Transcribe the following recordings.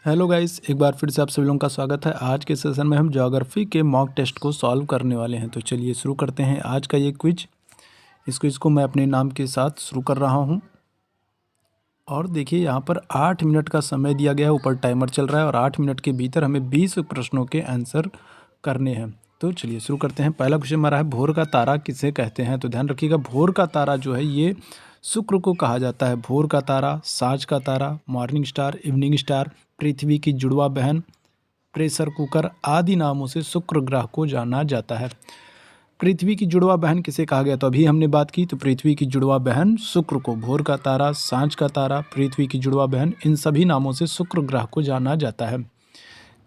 Hello guys, एक बार फिर से आप सभी लोगों का स्वागत है। आज के सेशन में हम ज्योग्राफी के मॉक टेस्ट को सॉल्व करने वाले हैं। तो चलिए शुरू करते हैं आज का ये क्विज। इस क्विज को मैं अपने नाम के साथ शुरू कर रहा हूं। और देखिए यहाँ पर 8 मिनट का समय दिया गया है, ऊपर टाइमर चल रहा है और 8 मिनट के भीतर हमें 20 प्रश्नों के आंसर करने हैं। तो चलिए शुरू करते हैं। पहला क्वेश्चन हमारा है, भोर का तारा किसे कहते हैं? तो ध्यान रखिएगा, भोर का तारा जो है ये शुक्र को कहा जाता है। भोर का तारा, साँझ का तारा, मॉर्निंग स्टार, इवनिंग स्टार, पृथ्वी की जुड़वा बहन, प्रेशर कुकर आदि नामों से शुक्र ग्रह को जाना जाता है। पृथ्वी की जुड़वा बहन किसे कहा गया? तो अभी हमने बात की, तो पृथ्वी की जुड़वा बहन शुक्र को। भोर का तारा, सांझ का तारा, पृथ्वी की जुड़वा बहन, इन सभी नामों से शुक्र ग्रह को जाना जाता है।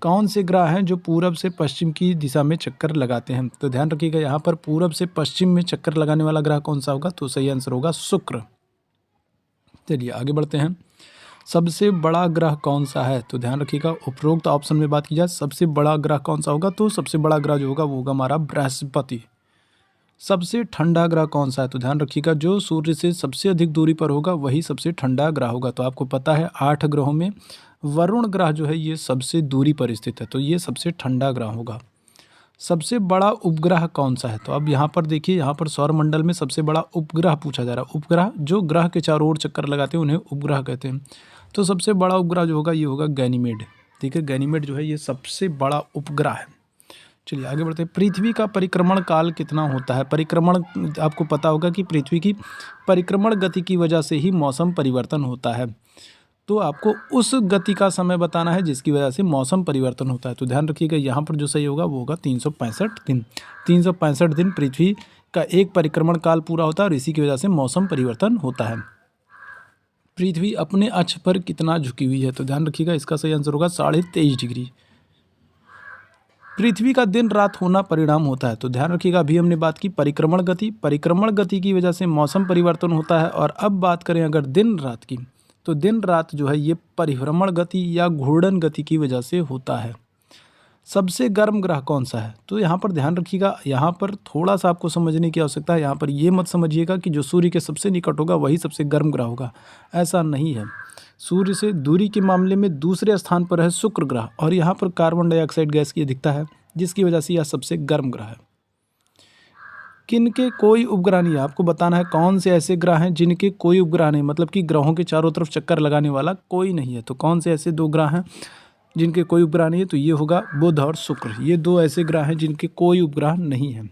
कौन से ग्रह हैं जो पूरब से पश्चिम की दिशा में चक्कर लगाते हैं? तो ध्यान रखिएगा, यहाँ पर पूरब से पश्चिम में चक्कर लगाने वाला ग्रह कौन सा होगा? तो सही आंसर होगा शुक्र। चलिए आगे बढ़ते हैं। सबसे बड़ा ग्रह कौन सा है? तो ध्यान रखिएगा, उपरोक्त ऑप्शन में बात की जाए सबसे बड़ा ग्रह कौन सा होगा, तो सबसे बड़ा ग्रह जो होगा वो होगा हमारा बृहस्पति। सबसे ठंडा ग्रह कौन सा है? तो ध्यान रखिएगा, जो सूर्य से सबसे अधिक दूरी पर होगा वही सबसे ठंडा ग्रह होगा। तो आपको पता है 8 ग्रहों में वरुण ग्रह जो है ये सबसे दूरी पर स्थित है, तो ये सबसे ठंडा ग्रह होगा। सबसे बड़ा उपग्रह कौन सा है? तो अब यहाँ पर देखिए, यहाँ पर सौरमंडल में सबसे बड़ा उपग्रह पूछा जा रहा है। उपग्रह जो ग्रह के चारों ओर चक्कर लगाते हैं उन्हें उपग्रह कहते हैं। तो सबसे बड़ा उपग्रह जो होगा ये होगा गैनीमेड। ठीक है, गैनीमेड जो है ये सबसे बड़ा उपग्रह है। चलिए आगे बढ़ते हैं। पृथ्वी का परिक्रमण काल कितना होता है? परिक्रमण, आपको पता होगा कि पृथ्वी की परिक्रमण गति की वजह से ही मौसम परिवर्तन होता है। तो आपको उस गति का समय बताना है जिसकी वजह से मौसम परिवर्तन होता है। तो ध्यान रखिएगा, यहाँ पर जो सही होगा वो होगा 365 दिन। 365 दिन पृथ्वी का एक परिक्रमण काल पूरा होता है और इसी की वजह से मौसम परिवर्तन होता है। पृथ्वी अपने अक्ष पर कितना झुकी हुई है? तो ध्यान रखिएगा, इसका सही आंसर होगा 23.5 डिग्री। पृथ्वी का दिन रात होना परिणाम होता है। तो ध्यान रखिएगा, अभी हमने बात की परिक्रमण गति। परिक्रमण गति की वजह से मौसम परिवर्तन होता है। और अब बात करें अगर दिन रात की, तो दिन रात जो है ये परिभ्रमण गति या घूर्णन गति की वजह से होता है। सबसे गर्म ग्रह कौन सा है? तो यहाँ पर ध्यान रखिएगा, यहाँ पर थोड़ा सा आपको समझने की आवश्यकता है। यहाँ पर ये मत समझिएगा कि जो सूर्य के सबसे निकट होगा वही सबसे गर्म ग्रह होगा, ऐसा नहीं है। सूर्य से दूरी के मामले में दूसरे स्थान पर है शुक्र ग्रह, और यहाँ पर कार्बन डाइऑक्साइड गैस की अधिकता है जिसकी वजह से यह सबसे गर्म ग्रह है। किनके कोई उपग्रह नहीं है? आपको बताना है कौन से ऐसे ग्रह हैं जिनके कोई उपग्रह नहीं, मतलब कि ग्रहों के चारों तरफ चक्कर लगाने वाला कोई नहीं है। तो कौन से ऐसे 2 ग्रह हैं जिनके कोई उपग्रह नहीं है? तो ये होगा बुध और शुक्र। ये 2 ऐसे ग्रह हैं जिनके कोई उपग्रह नहीं है।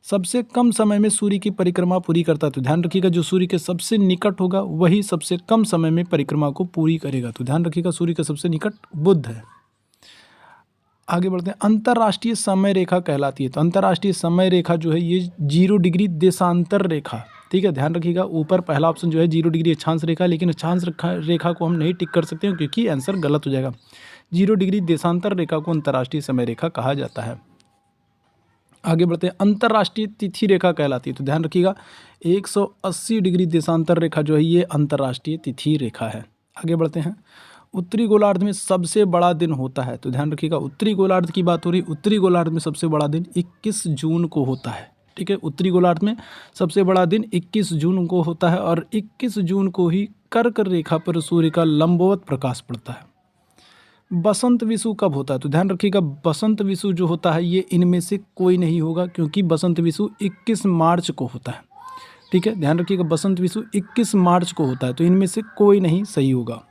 सबसे कम समय में सूर्य की परिक्रमा पूरी करता है। तो ध्यान रखिएगा, जो सूर्य के सबसे निकट होगा वही सबसे कम समय में परिक्रमा को पूरी करेगा। तो ध्यान रखिएगा, सूर्य के सबसे निकट बुध है। आगे बढ़ते हैं। अंतर्राष्ट्रीय समय रेखा कहलाती है। तो अंतर्राष्ट्रीय समय रेखा जो है ये 0 डिग्री देशांतर रेखा। ठीक है, ध्यान रखिएगा, ऊपर पहला ऑप्शन जो है 0 डिग्री अक्षांश रेखा, लेकिन अक्षांश रेखा को हम नहीं टिक कर सकते हैं क्योंकि आंसर गलत हो जाएगा। 0 डिग्री देशांतर रेखा को अंतर्राष्ट्रीय समय रेखा कहा जाता है। आगे बढ़ते हैं। अंतर्राष्ट्रीय तिथि रेखा कहलाती है। तो ध्यान रखिएगा, 180 डिग्री देशांतर रेखा जो है ये अंतर्राष्ट्रीय तिथि रेखा है। आगे बढ़ते हैं। उत्तरी गोलार्ध में सबसे बड़ा दिन होता है। तो ध्यान रखिएगा, उत्तरी गोलार्ध की बात हो रही। उत्तरी गोलार्ध में सबसे बड़ा दिन 21 जून को होता है। ठीक है, उत्तरी गोलार्ध में सबसे बड़ा दिन 21 जून को होता है और 21 जून को ही कर्क रेखा पर सूर्य का लंबवत प्रकाश पड़ता है। बसंत विषु कब होता है? तो ध्यान रखिएगा, बसंत विषु जो होता है ये इनमें से कोई नहीं होगा क्योंकि बसंत विषु 21 मार्च को होता है। ठीक है, ध्यान रखिएगा, बसंत विषु 21 मार्च को होता है, तो इनमें से कोई नहीं सही होगा।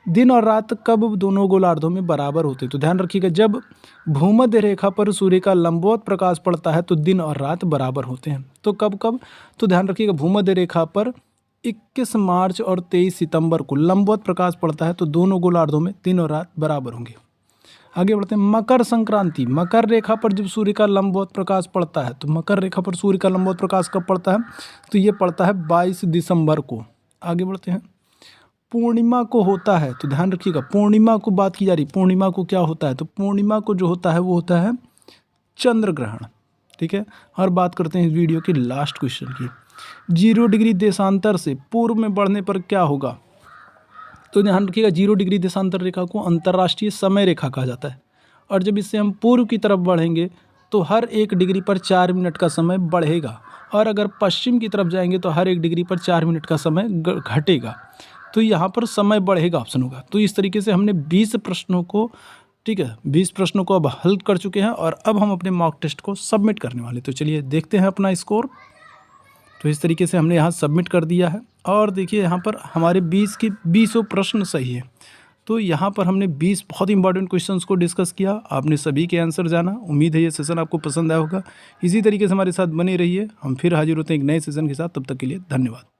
दिन और रात कब दोनों गोलार्धों में बराबर होते हैं? तो ध्यान रखिएगा, जब भूमध्य रेखा पर सूर्य का लंबवत प्रकाश पड़ता है तो दिन और रात बराबर होते हैं। तो कब कब? तो ध्यान रखिएगा, भूमध्य रेखा पर 21 मार्च और 23 सितंबर को लंबवत प्रकाश पड़ता है तो दोनों गोलार्धों में दिन और रात बराबर होंगे। आगे बढ़ते हैं। मकर संक्रांति, मकर रेखा पर जब सूर्य का लंबवत प्रकाश पड़ता है, तो मकर रेखा पर सूर्य का लंबवत प्रकाश कब पड़ता है? तो ये पड़ता है 22 दिसंबर को। आगे बढ़ते हैं। पूर्णिमा को होता है। तो ध्यान रखिएगा, पूर्णिमा को बात की जा रही। पूर्णिमा को क्या होता है? तो पूर्णिमा को जो होता है वो होता है चंद्र ग्रहण। ठीक है, और बात करते हैं इस वीडियो के लास्ट क्वेश्चन की। 0 डिग्री देशांतर से पूर्व में बढ़ने पर क्या होगा? तो ध्यान रखिएगा, 0 डिग्री देशांतर रेखा को अंतर्राष्ट्रीय समय रेखा कहा जाता है और जब इससे हम पूर्व की तरफ बढ़ेंगे तो हर 1 डिग्री पर 4 मिनट का समय बढ़ेगा और अगर पश्चिम की तरफ जाएंगे तो हर 1 डिग्री पर 4 मिनट का समय घटेगा। तो यहाँ पर समय बढ़ेगा ऑप्शन होगा। तो इस तरीके से हमने 20 प्रश्नों को, ठीक है, 20 प्रश्नों को अब हल कर चुके हैं और अब हम अपने मॉक टेस्ट को सबमिट करने वाले। तो चलिए देखते हैं अपना स्कोर। तो इस तरीके से हमने यहाँ सबमिट कर दिया है और देखिए यहाँ पर हमारे 20 के 20 प्रश्न सही है। तो यहाँ पर हमने 20 बहुत इंपॉर्टेंट क्वेश्चंस को डिस्कस किया, आपने सभी के आंसर जाना। उम्मीद है ये सेशन आपको पसंद आया होगा। इसी तरीके से हमारे साथ बने रहिए, हम फिर हाजिर होते हैं एक नए सेशन के साथ। तब तक के लिए धन्यवाद।